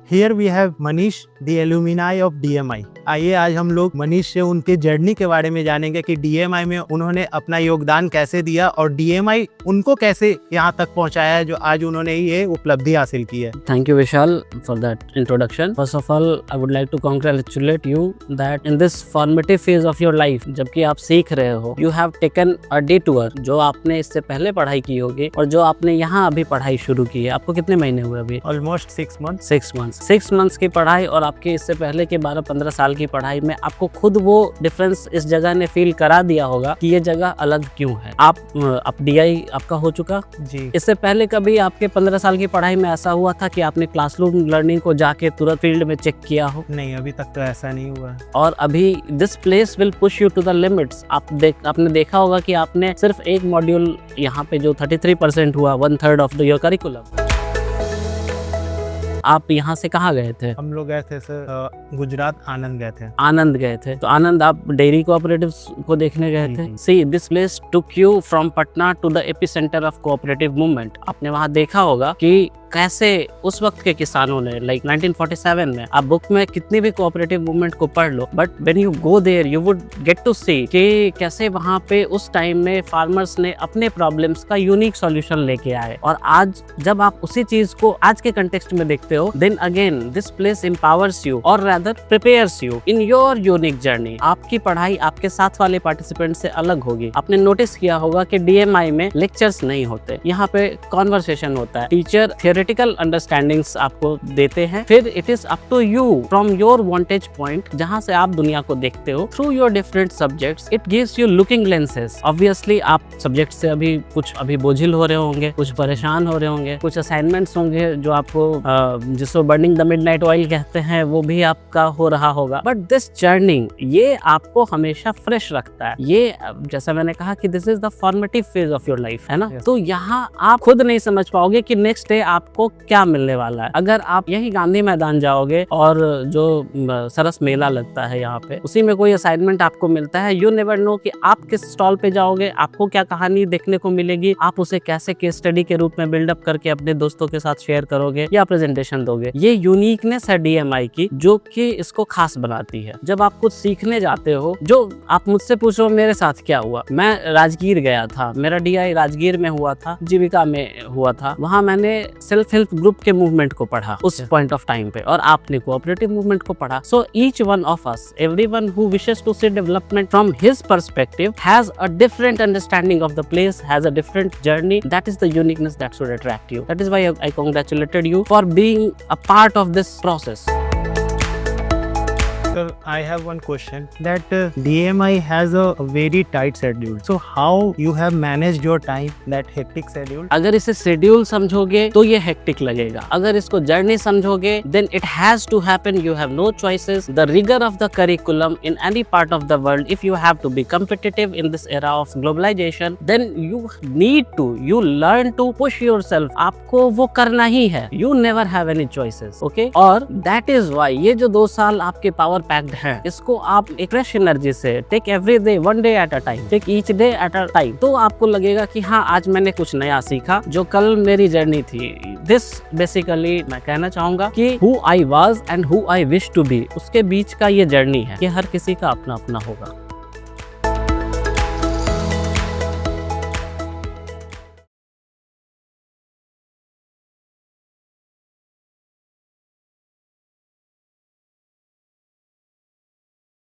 Here we have Manish the alumni of DMI। आइए आज हम लोग मनीष से उनके जर्नी के बारे में जानेंगे कि DMI में उन्होंने अपना योगदान कैसे दिया और DMI उनको कैसे यहाँ तक पहुँचाया है जो आज उन्होंने ये उपलब्धि हासिल की है। Thank you Vishal for that introduction. First of all, I would like to congratulate you that in this formative phase of your life, जबकि आप सीख रहे हो, you have taken a detour, जो आपने इससे पहले पढ़ाई की होगी और जो आपने यहाँ अभी पढ़ाई शुरू की है। आपको कितने महीने हुए अभी? Almost 6 months। 6 months की पढ़ाई और आपके इससे पहले के 12-15 साल की पढ़ाई में आपको खुद वो डिफरेंस इस जगह ने फील करा दिया होगा कि ये जगह अलग क्यों है। आप DI आपका हो चुका जी। इससे पहले कभी आपके 15 साल की पढ़ाई में ऐसा हुआ था कि आपने क्लासरूम लर्निंग को जाके तुरंत फील्ड में चेक किया हो? नहीं, अभी तक तो ऐसा नहीं हुआ है। और अभी this place will push you to the limits. आपने देखा होगा कि आपने सिर्फ एक मॉड्यूल यहाँ पे जो 33% हुआ, 1/3 ऑफ योर करिकुलम। आप यहाँ से कहाँ गए थे? हम लोग गए थे सर गुजरात, आनंद गए थे। आनंद गए थे, तो आनंद आप डेयरी कोऑपरेटिव्स को देखने गए थे। See this place took you from Patna to the epicentre of cooperative movement. आपने वहाँ देखा होगा कि कैसे उस वक्त के किसानों ने, लाइक 1947 में, आप बुक में कितनी भी कोऑपरेटिव मूवमेंट को पढ़ लो, but when you go there you would get to see कि कैसे वहाँ पे उस टाइम में फार्मर्स ने अपने प्रॉब्लम्स का यूनिक सॉल्यूशन लेके आए। और आज जब आप उसी चीज को आज के कंटेक्स्ट में देखते हो, then again this place empowers you और rather prepares you in your unique journey. आपकी पढ़ाई आपके साथ वाले पार्टिसिपेंट से अलग होगी। आपने नोटिस किया होगा कि DMI में लेक्चर्स नहीं होते, यहाँ पे कॉन्वर्सेशन होता है। टीचर थियोरेटिकल अंडरस्टैंडिंग्स आपको देते हैं, फिर it is up to you from your vantage point, जहां से आप दुनिया को देखते हो, through your different subjects. It gives you looking lenses. Obviously आप सब्जेक्ट से अभी बोझिल हो रहे होंगे, कुछ परेशान हो रहे होंगे, कुछ असाइनमेंट्स होंगे जो आपको जिसको बर्निंग द मिडनाइट ऑयल कहते हैं वो भी आपका हो रहा होगा। बट दिस जर्नी ये आपको हमेशा फ्रेश रखता है। ये जैसा मैंने कहा कि this is the formative phase of your life, है ना। तो यहाँ आप खुद नहीं समझ पाओगे कि नेक्स्ट डे आपको क्या मिलने वाला है। अगर आप यही गांधी मैदान जाओगे और जो सरस मेला लगता है यहाँ पे, उसी में कोई असाइनमेंट आपको मिलता है, यू नेवर नो कि आप किस स्टॉल पे जाओगे, आपको क्या कहानी देखने को मिलेगी, आप उसे कैसे केस स्टडी के रूप में बिल्डअप करके अपने दोस्तों के साथ शेयर करोगे या प्रेजेंटेशन दोगे। ये यूनिकनेस है DMI की जो कि इसको खास बनाती है। जब आप कुछ सीखने जाते हो, जो आप मुझसे पूछो मेरे साथ क्या हुआ, मैं राजगीर गया था, मेरा DI राजगीर में हुआ था, जीविका में हुआ था। वहाँ मैंने सेल्फ हेल्प ग्रुप के मूवमेंट को पढ़ा उस पॉइंट ऑफ टाइम पे, और आपने कोऑपरेटिव मूवमेंट को पढ़ा। So each one of us, everyone who wishes to see development from his perspective has a different understanding of the place, has a different journey. That is the uniqueness that should attract you. That is why I congratulated you for being a part of this process. Sir, I have one question that DMI has a very tight schedule. So how you have managed your time, that hectic schedule? अगर इसे schedule समझोगे तो ये hectic लगेगा, अगर इसको journey समझोगे then it has to happen. You have no choices. The rigor of the curriculum in any part of the world, if you have to be competitive in this era of globalization, then you need to, you learn to push yourself. आपको वो करना ही है. You never have any choices. Okay? और that is why ये जो 2 साल आपके power packed है, इसको आप एक फ्रेश एनर्जी से take every day, 1 day at a time, take each day at a time, तो आपको लगेगा कि हाँ आज मैंने कुछ नया सीखा जो कल मेरी जर्नी थी। दिस बेसिकली मैं कहना चाहूंगा कि who I was and who I wish to be, उसके बीच का ये जर्नी है, ये हर किसी का अपना अपना होगा।